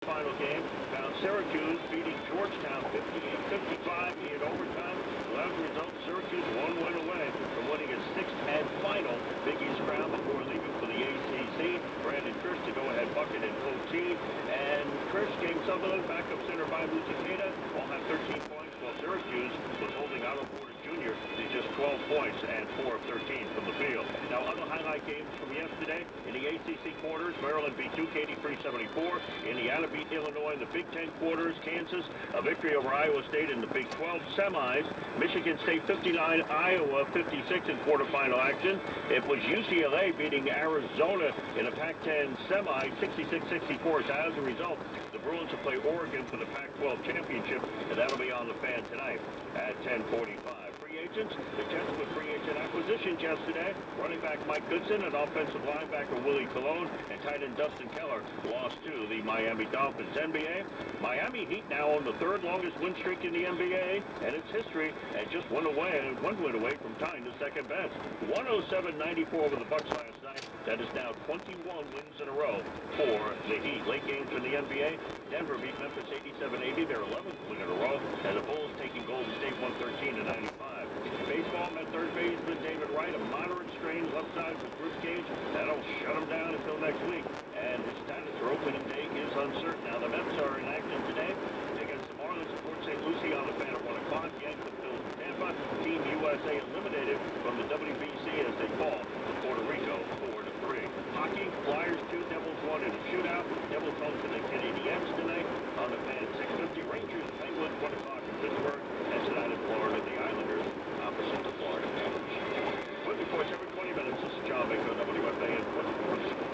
Final game found Syracuse beating Georgetown 58-55 in overtime. Last result, Syracuse one win away from winning its sixth and final Big East crown before leaving for the ACC. Brandon Kirsch to go ahead bucket in 14, and Kirsch gave Sutherland backup center by Lucicada all had 13 points, while Syracuse was holding Otto Porter Jr. to just 12 points and 4 of 13 from the field. Now, other highlight games from yesterday in the ACC quarters: Maryland beat Duke 83-74. Indiana beat Illinois in the Big Ten quarters. Kansas, a victory over Iowa State in the Big 12 semis. Michigan State 59, Iowa 56 in quarterfinal action. It was UCLA beating Arizona in a Pac-10 semi 66-64. So as a result, the Bruins will play Oregon for the Pac-12 championship, and that'll be on the Fan tonight at 10:45. Agents. The Jets with free agent acquisitions yesterday. Running back Mike Goodson and offensive linebacker Willie Colon and tight end Dustin Keller lost to the Miami Dolphins. NBA, Miami Heat now on the third longest win streak in the NBA and its history, and just one win away from tying the second best. 107-94 over the Bucks last night. That is now 21 wins in a row for the Heat. Late games in the NBA, Denver beat Memphis 87-80, their 11th win in a row, and the Bulls taking Golden State 113-95. Baseball, met third baseman David Wright, a moderate strain left side with Bruce Cage. That'll shut him down until next week, and his status for opening day is uncertain. Now, the Mets are in action today against the Marlins of Port St. Lucie on the Fan at 1 o'clock. Yankees and Phillies in Tampa. Team USA eliminated from the WBC as they fall to Puerto Rico 4-3. Hockey, Flyers 2, Devils 1 in a shootout. Devils home to the Canadiens tonight on the Fan 6:50. Rangers, Penguins 1 o'clock in Pittsburgh, and tonight in Florida, the Islanders opposite the Florida Panthers. With reports every 20 minutes, this is John Baker, WFAN.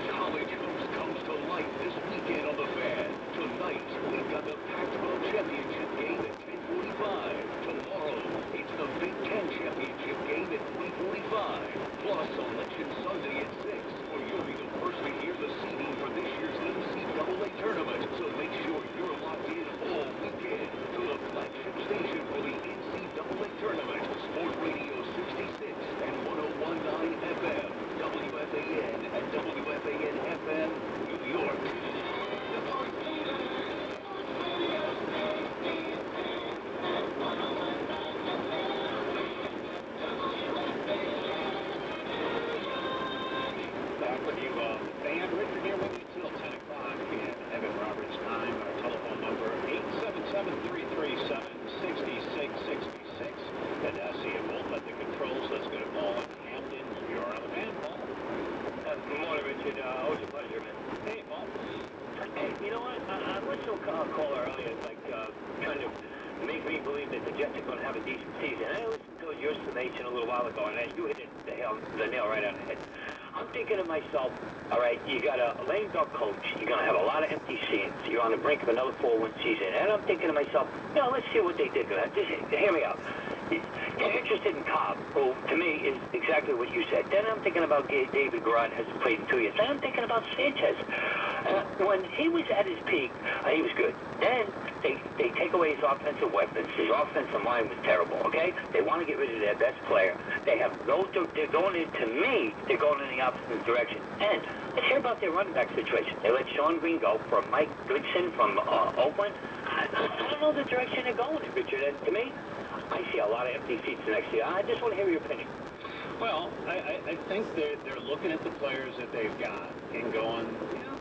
College hoops comes to life this weekend on the Fan. Tonight, we've got the Pac-12 championship game at 10:45. Tomorrow, it's the Big Ten championship game at 3:45. Plus, Election Sunday at 6, where you'll be the first to hear the seeding for this year's NCAA tournament. So make sure you're locked in all weekend to the flagship station for the NCAA tournament. Sport Radio 66 and 101.9 FM, WFAN and WFAN FM, New York. Back with you, Fan. Richard here with you till 10 o'clock in Evan Roberts' time. Our telephone number 877-337-6666. And see you both at the controls. Let's get a ball in Hampton. You're on the Fan, Paul. Good morning, Richard. Always a pleasure, man. Hey, Paul. Hey, you know what? I listened to a call earlier, like, trying to make me believe that the Jets are going to have a decent season. I listened to your summation a little while ago, and you hit the nail right on the head. I'm thinking to myself, all right, you got a lame duck coach. You're going to have a lot of empty seats. You're on the brink of another 4-win season. And I'm thinking to myself, let's see what they did. Just hear me out. You're interested in Cobb, who, to me, is exactly what you said. Then I'm thinking about David Garrett, has played in 2 years. Then I'm thinking about Sanchez. When he was at his peak, he was good. Then they take away his offensive weapons. His offensive line was terrible, okay? They want to get rid of their best player. They have they're going in, to me, they're going in the opposite direction. And let's hear about their running back situation. They let Sean Green go for Mike Goodson from Oakland. I don't know the direction they're going in, Richard. And to me, I see a lot of empty seats next year. I just want to hear your opinion. Well, I think they're looking at the players that they've got and going,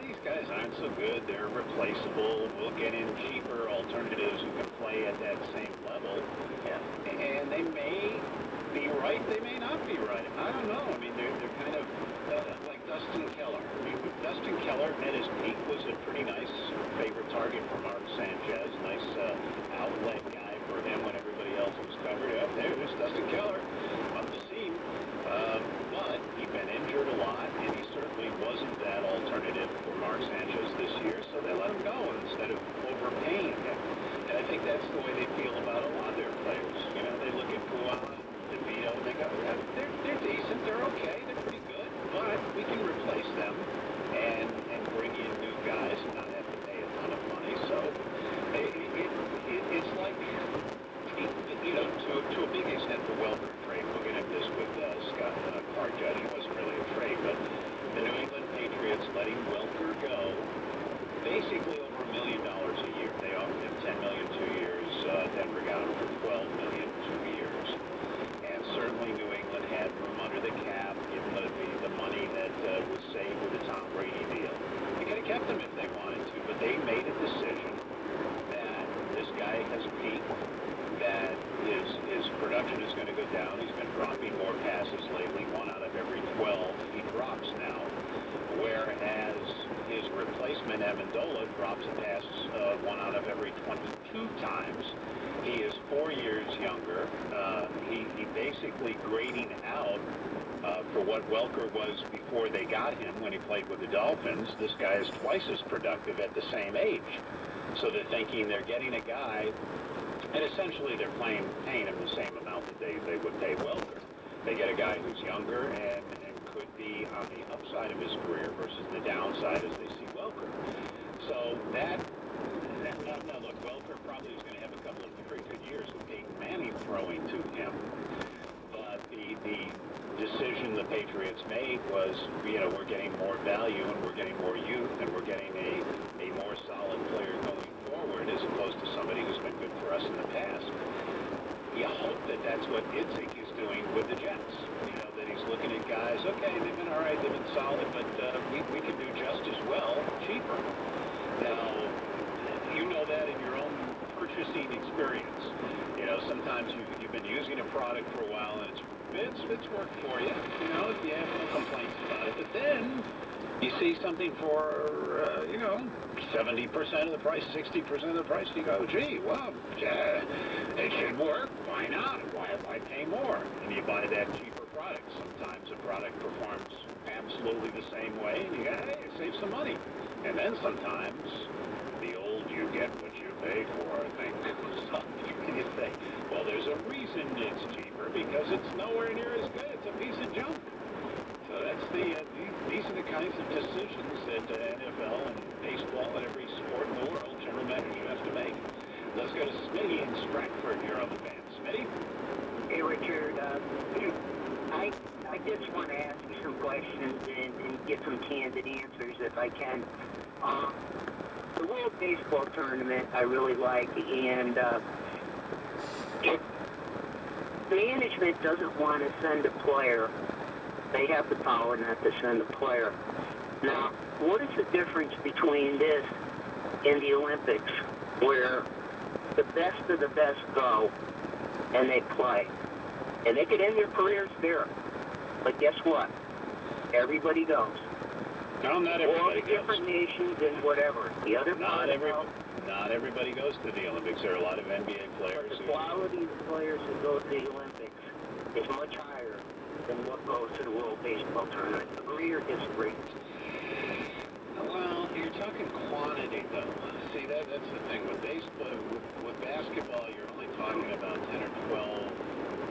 these guys aren't so good. They're replaceable. We'll get in cheaper alternatives who can play at that same level. Yeah. And they may be right. They may not be right. I don't know. I mean, they're kind of like Dustin Keller. I mean, Dustin Keller at his peak was a pretty nice favorite target for Mark Sanchez. Nice outlet guy for him when everybody else was covered. Yeah, there's Dustin Keller up the seam. But he'd been injured a lot, and he certainly wasn't that alternative for Mark Sanchez this year, so they let him go instead of overpaying him. And I think that's the way they feel about a lot of their players. They look at Puan, DeVito, and they go, they're decent, they're okay, they're pretty good, but we can replace them and bring in new guys and not have to pay a ton of money. So it's like, to a big extent, the Welker trade. Looking at this with Scott Clark Judge, it wasn't really a trade, but the New England Patriots letting Welker go, basically over $1 million drops a pass 1 out of every 22 times. He is 4 years younger. He basically grading out for what Welker was before they got him when he played with the Dolphins. This guy is twice as productive at the same age. So they're thinking they're getting a guy, and essentially they're paying him the same amount that they would pay Welker. They get a guy who's younger and could be on the upside of his career versus the downside as they see Welker. So now look, Welker probably is going to have a couple of very good years with Peyton Manning throwing to him. But the decision the Patriots made was, we're getting more value and we're getting more youth and we're getting a more solid player going forward as opposed to somebody who's been good for us in the past. You hope that that's what Idzik is doing with the Jets. That he's looking at guys, okay, they've been all right, they've been solid, but we can do just as well, cheaper. Now, you know that in your own purchasing experience. Sometimes you've been using a product for a while and it's worked for you. You have no complaints about it. But then you see something for 70% of the price, 60% of the price. You go, gee, well, it should work. Why not? Why pay more? And you buy that cheaper product. Sometimes a product performs absolutely the same way, and you go, hey, save some money. And then sometimes the old you get what you pay for thing comes up. And you say, well, there's a reason it's cheaper because it's nowhere near as good. It's a piece of junk. So that's these are the kinds of decisions that NFL and baseball and every sport in the world, general managers have to make. Let's go to Smitty in Stratford here on the fan. Smitty? Hey, Richard. I just want to ask you some questions and get some candid answers if I can. The World Baseball Tournament I really like, and if management doesn't want to send a player, they have the power not to send a player. Now, what is the difference between this and the Olympics, where the best of the best go and they play? And they could end their careers there. But guess what? Everybody goes. No, not everybody goes. Different nations and whatever. The other not everybody goes to the Olympics. There are a lot of NBA players. But the quality of the players who go to the Olympics is much higher than what goes to the World Baseball Tournament. Agree or disagree? Well, you're talking quantity, though. See, that's the thing. With baseball, with basketball, you're only talking about 10 or 12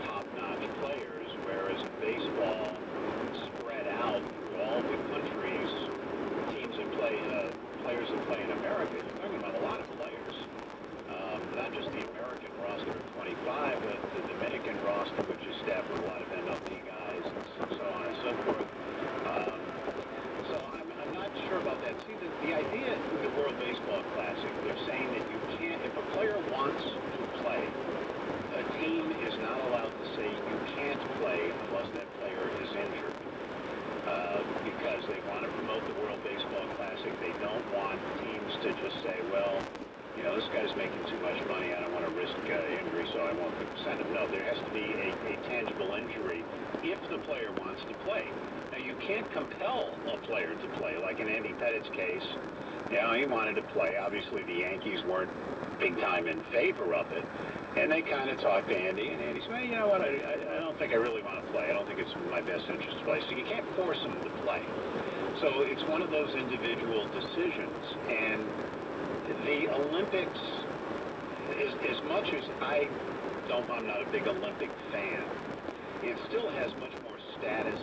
top-notch players, whereas in baseball, spread out through all the countries, teams that play, players that play in America, you're talking about a lot of players. Not just the American roster of 25, but the Dominican roster, which is staffed with a lot of MLB guys, and so on and so forth. So I'm not sure about that. See, the idea of the World Baseball Classic, they're saying that you can't, if a player wants to play, a team is not allowed to say you can't play unless that player is injured. Because they want to promote the World Baseball Classic. They don't want teams to just say, well, this guy's making too much money. I don't want to risk injury, so I won't send him. No, there has to be a tangible injury if the player wants to play. Now, you can't compel a player to play, like in Andy Pettit's case. He wanted to play. Obviously, the Yankees weren't big time in favor of it. And they kind of talked to Andy, and Andy said, well, you know what, I don't think I really want to play. I don't think it's in my best interest to play. So you can't force him to play. So it's one of those individual decisions. And the Olympics, as much as I'm not a big Olympic fan, it still has much more status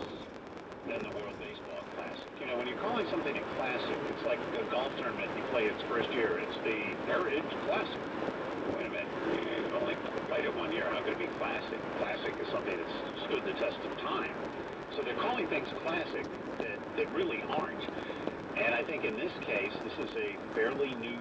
than the World Baseball Classic. When you're calling something a classic, it's like a golf tournament you play its first year. It's the Heritage Classic. Wait a minute, you've only played it 1 year. How could it be classic? Classic is something that's stood the test of time. So they're calling things classic that really aren't. And I think in this case, this is a fairly new